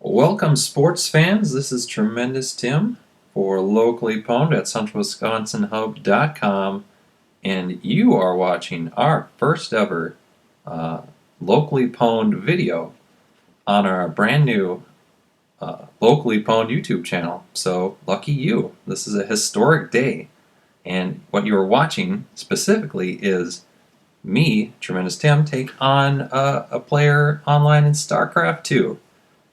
Welcome, sports fans. This is Tremendous Tim for Locally Pwned at CentralWisconsinHub.com, and you are watching our first ever uh, Locally Pwned video on our brand new Locally Pwned YouTube channel. So, lucky you. This is a historic day, and what you are watching specifically is me, Tremendous Tim, take on a player online in Starcraft 2.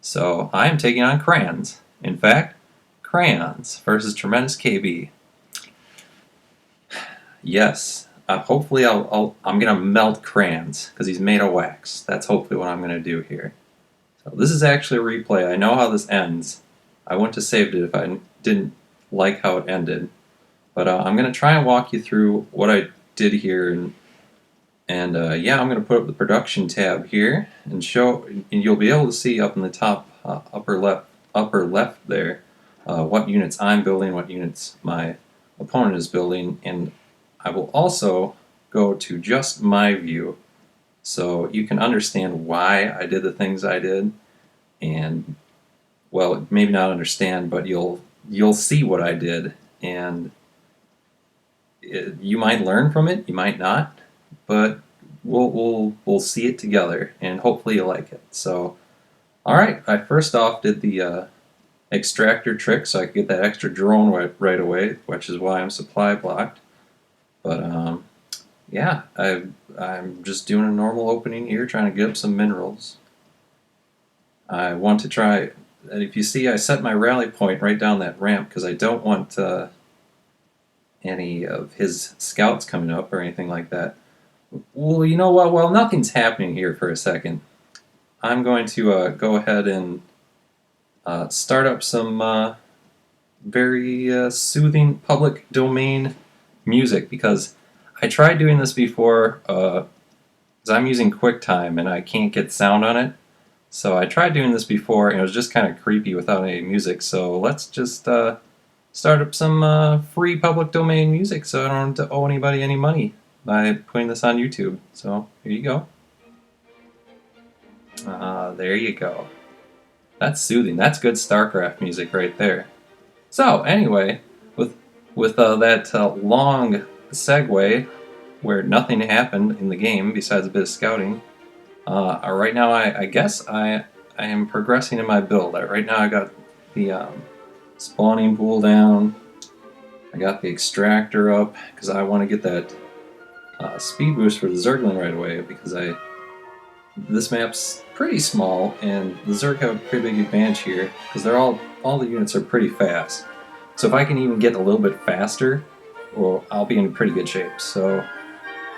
So I am taking on Crayons. In fact, Crayons versus Tremendous KB. Yes, hopefully I'm gonna melt Crayons because he's made of wax. That's hopefully what I'm gonna do here. So this is actually a replay. I know how this ends. I wouldn't have saved it if I didn't like how it ended. But I'm gonna try and walk you through what I did here, and yeah, I'm gonna put up the production tab here and show. And you'll be able to see up in the top upper left there what units I'm building, what units my opponent is building, and I will also go to just my view so you can understand why I did the things I did, and well, maybe not understand, but you'll see what I did, and you might learn from it, you might not, but we'll see it together, and hopefully you like it. So, all right, I first off did the extractor trick so I could get that extra drone right away, which is why I'm supply blocked. But yeah, I'm just doing a normal opening here, trying to get up some minerals. I want to try, and if you see, I set my rally point right down that ramp because I don't want any of his scouts coming up or anything like that. Well, you know what? Well, nothing's happening here for a second. I'm going to go ahead and start up some very soothing public domain music because I tried doing this before because I'm using QuickTime and I can't get sound on it. So I tried doing this before and it was just kind of creepy without any music. So let's just start up some free public domain music so I don't have to owe anybody any money by putting this on YouTube. So here you go. There you go. That's soothing. That's good Starcraft music right there. So anyway, with that long segue where nothing happened in the game besides a bit of scouting, right now I guess I am progressing in my build. Right now I got the spawning pool down. I got the extractor up because I want to get that speed boost for the Zergling right away because this map's pretty small and the Zerg have a pretty big advantage here because all the units are pretty fast. So if I can even get a little bit faster, well, I'll be in pretty good shape. So,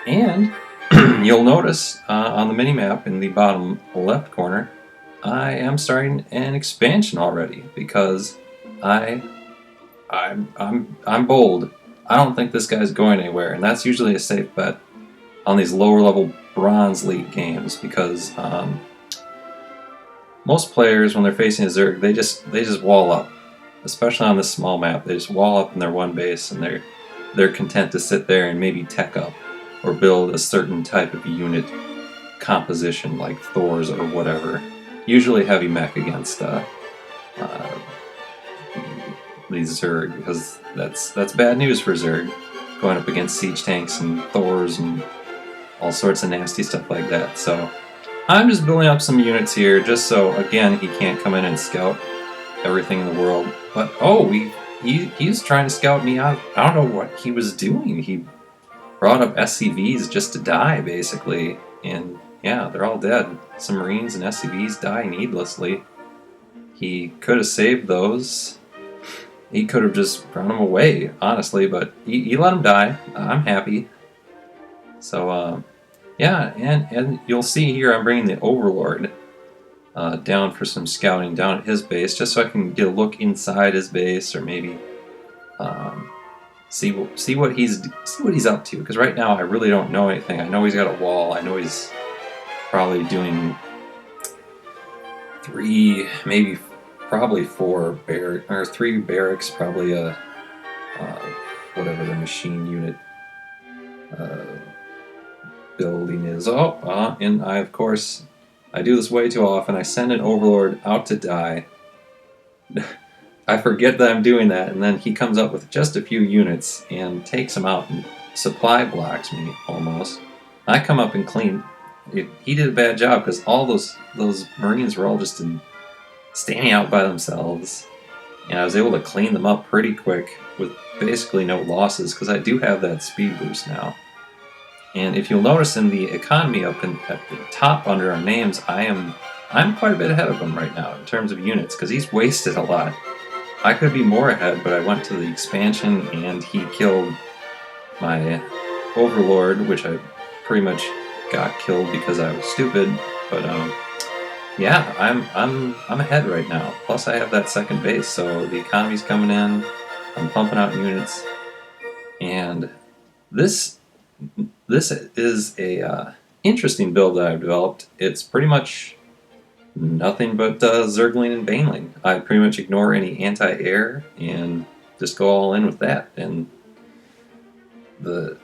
and you'll notice on the mini-map in the bottom left corner, I am starting an expansion already because I'm bold. I don't think this guy's going anywhere, and that's usually a safe bet on these lower level Bronze League games because most players, when they're facing a Zerg, they just wall up, especially on this small map. They just wall up in their one base, and they're content to sit there and maybe tech up or build a certain type of unit composition like Thor's or whatever. Usually heavy mech against these Zerg because that's bad news for Zerg going up against siege tanks and Thors and all sorts of nasty stuff like that. So I'm just building up some units here just so again he can't come in and scout everything in the world. But oh, he's trying to scout me out. I don't know what he was doing. He brought up SCVs just to die basically, and yeah, they're all dead. Some Marines and SCVs die needlessly. He could have saved those. He could have just run them away, honestly, but he let them die. I'm happy. So, yeah, and you'll see here I'm bringing the Overlord down for some scouting down at his base, just so I can get a look inside his base, or maybe see what he's up to. Because right now I really don't know anything. I know he's got a wall. I know he's probably doing 3, maybe probably 4 or 3 barracks, probably a whatever the machine unit building is. And I of course I do this way too often. I send an Overlord out to die. I forget that I'm doing that, and then he comes up with just a few units and takes them out and supply blocks me almost. I come up and clean. He did a bad job because all those Marines were all just standing out by themselves, and I was able to clean them up pretty quick with basically no losses because I do have that speed boost now. And if you'll notice in the economy up at the top under our names, I'm quite a bit ahead of him right now in terms of units because he's wasted a lot. I could be more ahead, but I went to the expansion and he killed my Overlord, which I pretty much got killed because I was stupid. But yeah, I'm ahead right now. Plus, I have that second base, so the economy's coming in. I'm pumping out units, and this is a interesting build that I've developed. It's pretty much nothing but Zergling and Baneling. I pretty much ignore any anti-air and just go all in with that. And the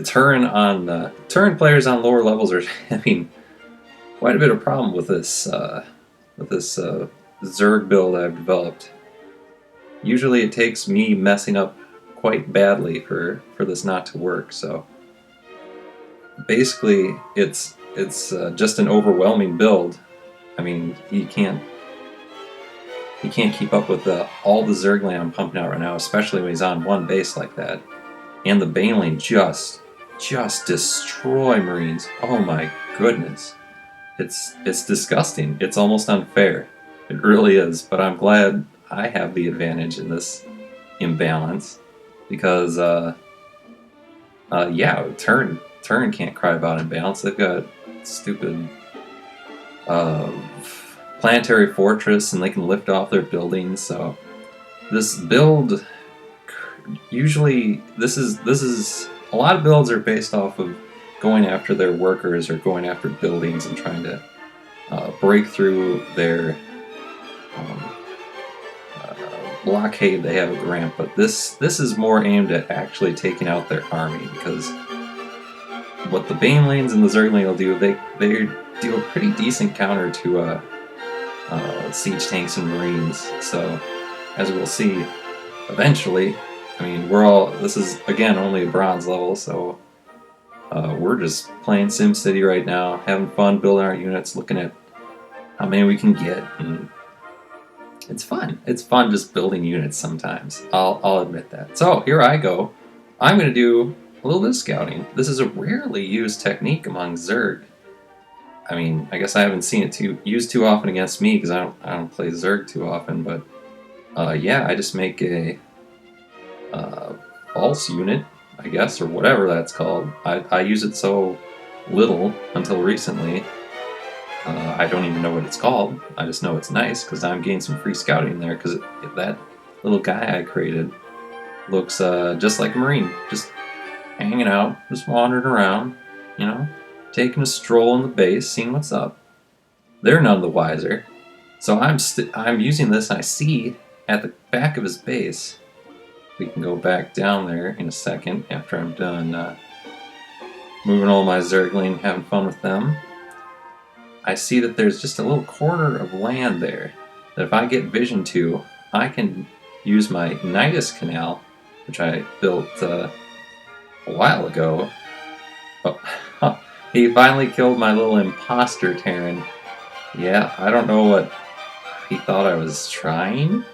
turn players on lower levels are having quite a bit of problem with this Zerg build I've developed. Usually it takes me messing up quite badly for this not to work. So basically, it's just an overwhelming build. I mean, he can't keep up with all the Zergling I'm pumping out right now, especially when he's on one base like that. And the Baneling just destroy Marines. Oh my goodness. It's disgusting. It's almost unfair. It really is. But I'm glad I have the advantage in this imbalance because yeah, Turn can't cry about imbalance. They've got stupid planetary fortress and they can lift off their buildings. So this build, usually this is a lot of builds are based off of going after their workers or going after buildings and trying to break through their blockade they have at the ramp. But this is more aimed at actually taking out their army, because what the Banelings and the Zergling will do, they do a pretty decent counter to siege tanks and Marines. So as we'll see eventually, I mean, this is again only a bronze level, so we're just playing SimCity right now, having fun building our units, looking at how many we can get, and it's fun. It's fun just building units sometimes. I'll admit that. So here I go. I'm going to do a little bit of scouting. This is a rarely used technique among Zerg. I mean, I guess I haven't seen it used too often against me because I don't play Zerg too often. But yeah, I just make a false unit, I guess, or whatever that's called. I use it so little until recently. I don't even know what it's called. I just know it's nice because I'm getting some free scouting there, because that little guy I created looks just like a Marine, just hanging out, just wandering around, you know, taking a stroll in the base, seeing what's up. They're none the wiser. So I'm using this, and I see at the back of his base. We can go back down there in a second after I'm done moving all my Zergling, having fun with them. I see that there's just a little corner of land there that if I get vision to, I can use my Nidus Canal, which I built a while ago. Oh, he finally killed my little imposter Terran. Yeah, I don't know what he thought I was trying.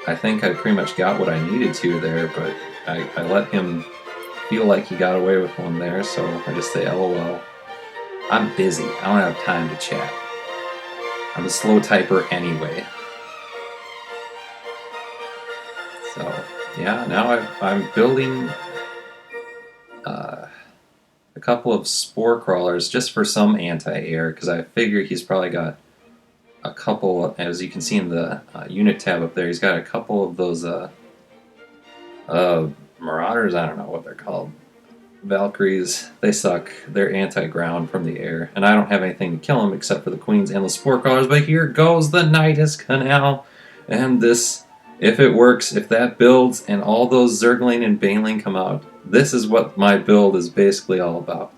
I think I pretty much got what I needed to there, but I let him feel like he got away with one there, so I just say LOL. I'm busy. I don't have time to chat. I'm a slow typer anyway. So, yeah, now I'm building a couple of spore crawlers just for some anti-air, because I figure he's probably got a couple, as you can see in the unit tab up there, he's got a couple of those Marauders, I don't know what they're called. Valkyries, they suck. They're anti-ground from the air, and I don't have anything to kill them except for the queens and the spore crawlers, but here goes the Nidus Canal, and this, if it works, if that builds and all those Zergling and Baneling come out, this is what my build is basically all about.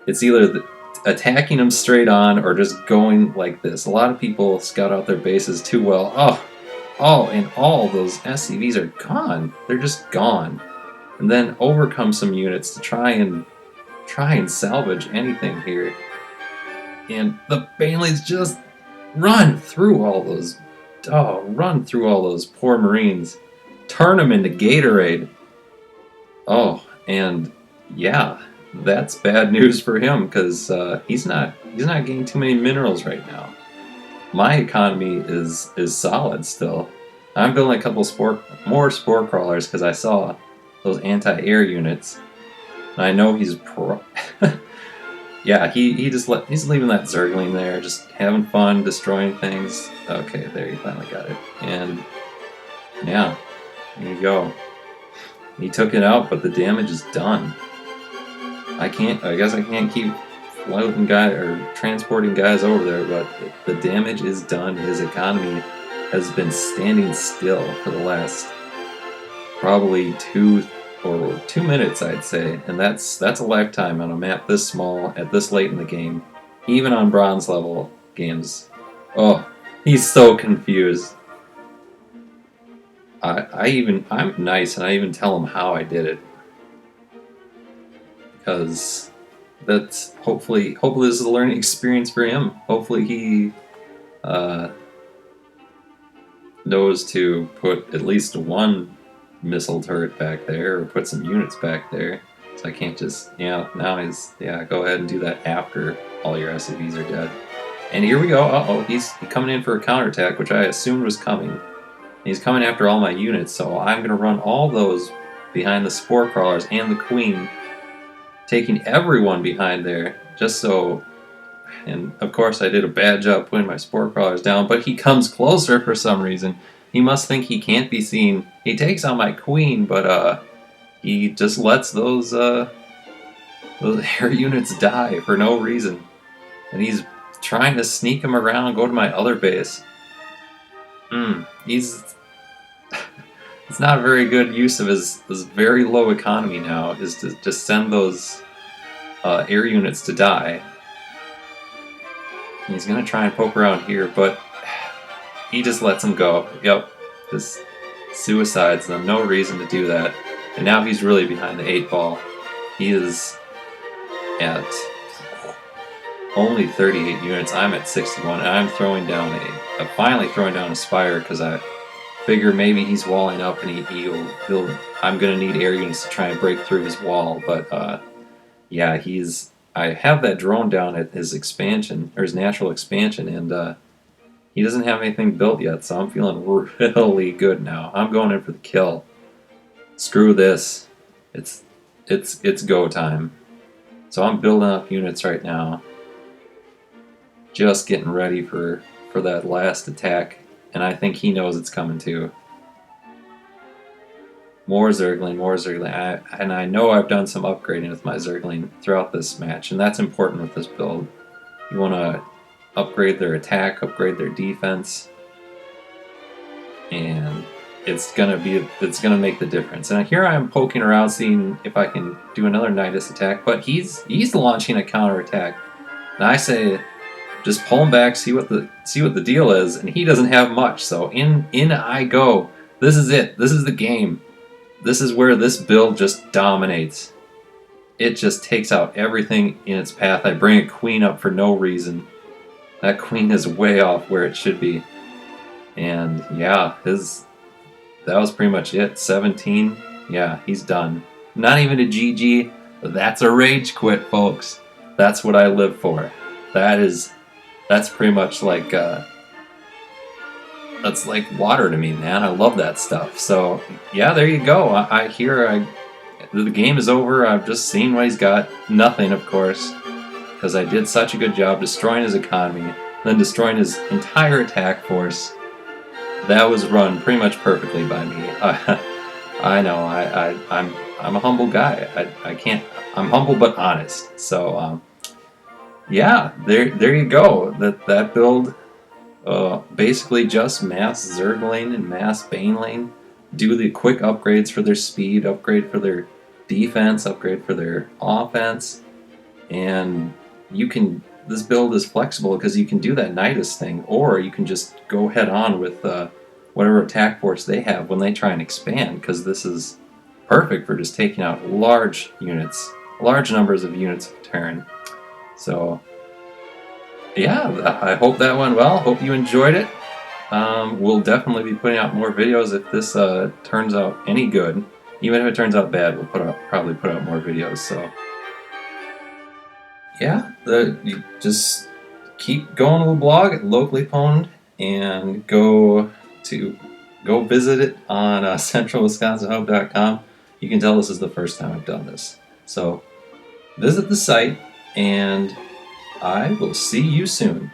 It's either attacking them straight on or just going like this. A lot of people scout out their bases too well. And all those SCVs are gone. They're just gone. And then overcome some units to try and salvage anything here. And the Banelings just run through all those poor Marines. Turn them into Gatorade. Oh, and yeah, that's bad news for him because he's not getting too many minerals right now. My economy is solid still. I'm building a couple more spore crawlers because I saw those anti-air units. And I know he's yeah, he's leaving that Zergling there, just having fun, destroying things. Okay, there, you finally got it. And yeah, there you go. He took it out, but the damage is done. I guess I can't keep floating transporting guys over there, but the damage is done. His economy has been standing still for the last probably 2 minutes, I'd say, and that's a lifetime on a map this small at this late in the game, even on bronze level games. Oh, he's so confused. I'm nice, and I even tell him how I did it, because that's hopefully this is a learning experience for him. Hopefully he knows to put at least one missile turret back there, or put some units back there. So I can't just, now he's, go ahead and do that after all your SCVs are dead. And here we go. He's coming in for a counterattack, which I assumed was coming. He's coming after all my units, so I'm going to run all those behind the spore crawlers and the queen, taking everyone behind there, just so. And of course I did a bad job putting my spore crawlers down, but he comes closer for some reason. He must think he can't be seen. He takes out my queen, but he just lets those air units die for no reason. And he's trying to sneak him around and go to my other base. It's not a very good use of his very low economy now, is to just send those air units to die. And he's going to try and poke around here, but he just lets them go. Yep, just suicides them. No reason to do that. And now he's really behind the 8 ball. He is at only 38 units. I'm at 61, and I'm finally throwing down a Spire because I figure maybe he's walling up and I'm going to need air units to try and break through his wall. But yeah, I have that drone down at his expansion, or his natural expansion, and he doesn't have anything built yet, so I'm feeling really good now. I'm going in for the kill. Screw this. It's go time. So I'm building up units right now. Just getting ready for that last attack, and I think he knows it's coming too. More Zergling. And I know I've done some upgrading with my Zergling throughout this match, and that's important with this build. You want to upgrade their attack, upgrade their defense, and it's gonna make the difference. And here I am poking around, seeing if I can do another Nidus attack, but he's launching a counterattack, and I say, just pull him back, see what the deal is, and he doesn't have much. So in I go. This is it. This is the game. This is where this build just dominates. It just takes out everything in its path. I bring a queen up for no reason. That queen is way off where it should be. And yeah, that was pretty much it. 17. Yeah, he's done. Not even a GG. That's a rage quit, folks. That's what I live for. That's pretty much like that's like water to me, man. I love that stuff. So yeah, there you go. The game is over. I've just seen what he's got. Nothing, of course, because I did such a good job destroying his economy, then destroying his entire attack force. That was run pretty much perfectly by me. I know. I'm a humble guy. I'm humble but honest. So yeah, there you go. That build, basically just mass Zergling and mass Baneling. Do the quick upgrades for their speed, upgrade for their defense, upgrade for their offense, and this build is flexible because you can do that Nidus thing, or you can just go head on with whatever attack force they have when they try and expand, because this is perfect for just taking out large numbers of units of Terran. So yeah, I hope that went well. Hope you enjoyed it. We'll definitely be putting out more videos if this turns out any good. Even if it turns out bad, we'll probably put out more videos. So yeah, you just keep going to the blog at Locally Pwned and go visit it on centralwisconsinhub.com. You can tell this is the first time I've done this. So visit the site, and I will see you soon.